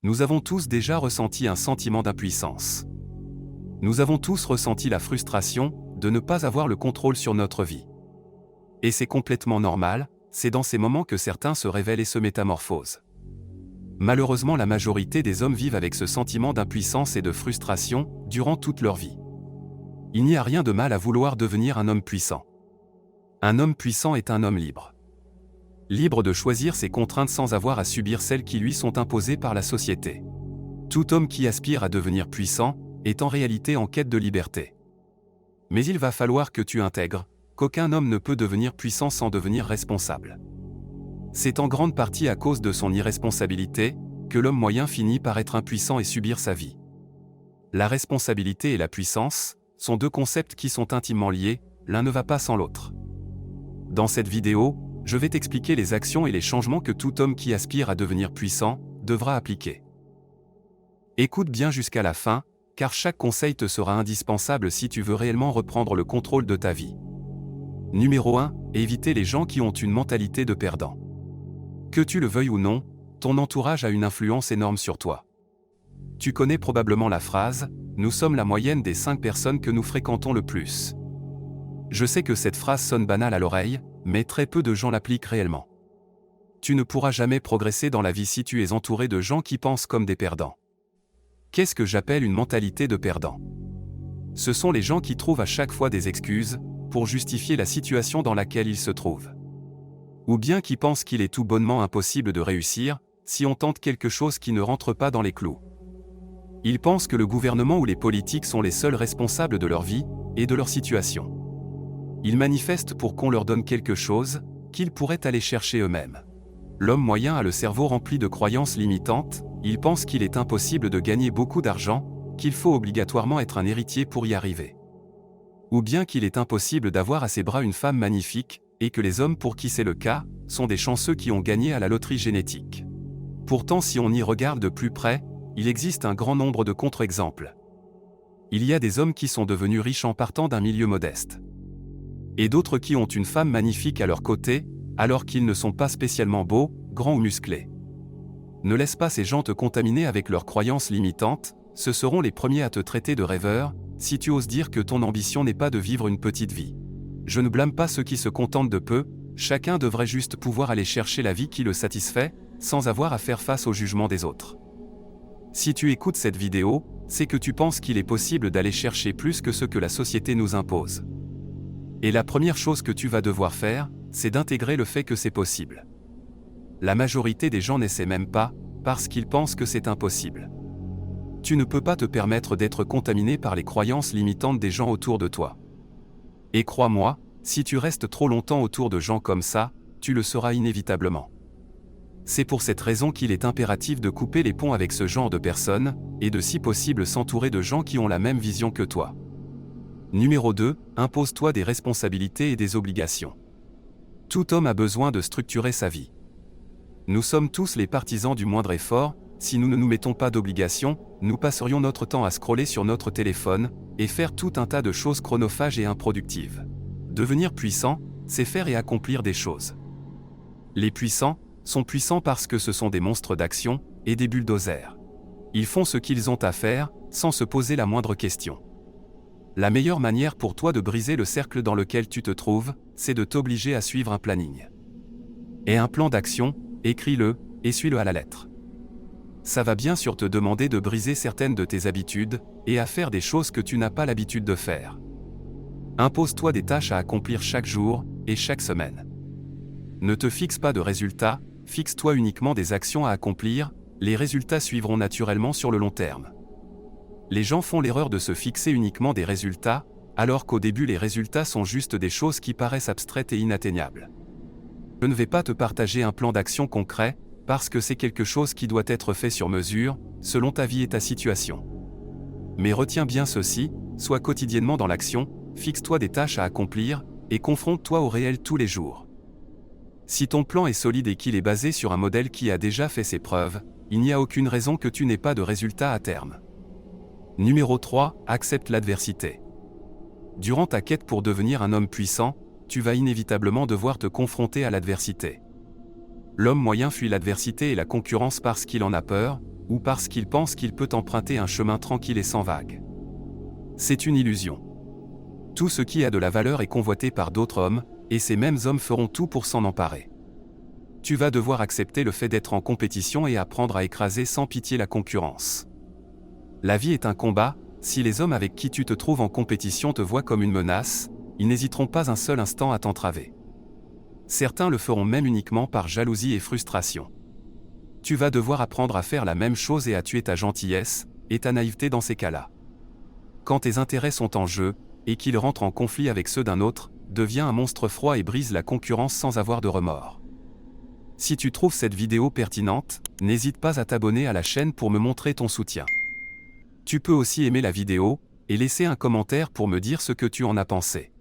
Nous avons tous déjà ressenti un sentiment d'impuissance. Nous avons tous ressenti la frustration de ne pas avoir le contrôle sur notre vie. Et c'est complètement normal, c'est dans ces moments que certains se révèlent et se métamorphosent. Malheureusement, la majorité des hommes vivent avec ce sentiment d'impuissance et de frustration durant toute leur vie. Il n'y a rien de mal à vouloir devenir un homme puissant. Un homme puissant est un homme libre. Libre de choisir ses contraintes sans avoir à subir celles qui lui sont imposées par la société. Tout homme qui aspire à devenir puissant est en réalité en quête de liberté. Mais il va falloir que tu intègres qu'aucun homme ne peut devenir puissant sans devenir responsable. C'est en grande partie à cause de son irresponsabilité que l'homme moyen finit par être impuissant et subir sa vie. La responsabilité et la puissance sont deux concepts qui sont intimement liés, l'un ne va pas sans l'autre. Dans cette vidéo, je vais t'expliquer les actions et les changements que tout homme qui aspire à devenir puissant devra appliquer. Écoute bien jusqu'à la fin, car chaque conseil te sera indispensable si tu veux réellement reprendre le contrôle de ta vie. Numéro 1. Éviter les gens qui ont une mentalité de perdant. Que tu le veuilles ou non, ton entourage a une influence énorme sur toi. Tu connais probablement la phrase « Nous sommes la moyenne des 5 personnes que nous fréquentons le plus ». Je sais que cette phrase sonne banale à l'oreille, mais très peu de gens l'appliquent réellement. Tu ne pourras jamais progresser dans la vie si tu es entouré de gens qui pensent comme des perdants. Qu'est-ce que j'appelle une mentalité de perdant? Ce sont les gens qui trouvent à chaque fois des excuses pour justifier la situation dans laquelle ils se trouvent. Ou bien qui pensent qu'il est tout bonnement impossible de réussir si on tente quelque chose qui ne rentre pas dans les clous. Ils pensent que le gouvernement ou les politiques sont les seuls responsables de leur vie et de leur situation. Ils manifestent pour qu'on leur donne quelque chose qu'ils pourraient aller chercher eux-mêmes. L'homme moyen a le cerveau rempli de croyances limitantes, il pense qu'il est impossible de gagner beaucoup d'argent, qu'il faut obligatoirement être un héritier pour y arriver. Ou bien qu'il est impossible d'avoir à ses bras une femme magnifique, et que les hommes pour qui c'est le cas, sont des chanceux qui ont gagné à la loterie génétique. Pourtant, si on y regarde de plus près, il existe un grand nombre de contre-exemples. Il y a des hommes qui sont devenus riches en partant d'un milieu modeste. Et d'autres qui ont une femme magnifique à leur côté, alors qu'ils ne sont pas spécialement beaux, grands ou musclés. Ne laisse pas ces gens te contaminer avec leurs croyances limitantes, ce seront les premiers à te traiter de rêveur, si tu oses dire que ton ambition n'est pas de vivre une petite vie. Je ne blâme pas ceux qui se contentent de peu, chacun devrait juste pouvoir aller chercher la vie qui le satisfait, sans avoir à faire face au jugement des autres. Si tu écoutes cette vidéo, c'est que tu penses qu'il est possible d'aller chercher plus que ce que la société nous impose. Et la première chose que tu vas devoir faire, c'est d'intégrer le fait que c'est possible. La majorité des gens n'essaient même pas, parce qu'ils pensent que c'est impossible. Tu ne peux pas te permettre d'être contaminé par les croyances limitantes des gens autour de toi. Et crois-moi, si tu restes trop longtemps autour de gens comme ça, tu le seras inévitablement. C'est pour cette raison qu'il est impératif de couper les ponts avec ce genre de personnes, et de si possible s'entourer de gens qui ont la même vision que toi. Numéro 2, impose-toi des responsabilités et des obligations. Tout homme a besoin de structurer sa vie. Nous sommes tous les partisans du moindre effort, si nous ne nous mettons pas d'obligations, nous passerions notre temps à scroller sur notre téléphone, et faire tout un tas de choses chronophages et improductives. Devenir puissant, c'est faire et accomplir des choses. Les puissants sont puissants parce que ce sont des monstres d'action, et des bulldozers. Ils font ce qu'ils ont à faire, sans se poser la moindre question. La meilleure manière pour toi de briser le cercle dans lequel tu te trouves, c'est de t'obliger à suivre un planning. Et un plan d'action, écris-le, et suis-le à la lettre. Ça va bien sûr te demander de briser certaines de tes habitudes, et à faire des choses que tu n'as pas l'habitude de faire. Impose-toi des tâches à accomplir chaque jour, et chaque semaine. Ne te fixe pas de résultats, fixe-toi uniquement des actions à accomplir, les résultats suivront naturellement sur le long terme. Les gens font l'erreur de se fixer uniquement des résultats, alors qu'au début les résultats sont juste des choses qui paraissent abstraites et inatteignables. Je ne vais pas te partager un plan d'action concret, parce que c'est quelque chose qui doit être fait sur mesure, selon ta vie et ta situation. Mais retiens bien ceci, sois quotidiennement dans l'action, fixe-toi des tâches à accomplir, et confronte-toi au réel tous les jours. Si ton plan est solide et qu'il est basé sur un modèle qui a déjà fait ses preuves, il n'y a aucune raison que tu n'aies pas de résultat à terme. Numéro 3, accepte l'adversité. Durant ta quête pour devenir un homme puissant, tu vas inévitablement devoir te confronter à l'adversité. L'homme moyen fuit l'adversité et la concurrence parce qu'il en a peur, ou parce qu'il pense qu'il peut emprunter un chemin tranquille et sans vagues. C'est une illusion. Tout ce qui a de la valeur est convoité par d'autres hommes, et ces mêmes hommes feront tout pour s'en emparer. Tu vas devoir accepter le fait d'être en compétition et apprendre à écraser sans pitié la concurrence. La vie est un combat, si les hommes avec qui tu te trouves en compétition te voient comme une menace, ils n'hésiteront pas un seul instant à t'entraver. Certains le feront même uniquement par jalousie et frustration. Tu vas devoir apprendre à faire la même chose et à tuer ta gentillesse et ta naïveté dans ces cas-là. Quand tes intérêts sont en jeu, et qu'ils rentrent en conflit avec ceux d'un autre, deviens un monstre froid et brise la concurrence sans avoir de remords. Si tu trouves cette vidéo pertinente, n'hésite pas à t'abonner à la chaîne pour me montrer ton soutien. Tu peux aussi aimer la vidéo, et laisser un commentaire pour me dire ce que tu en as pensé.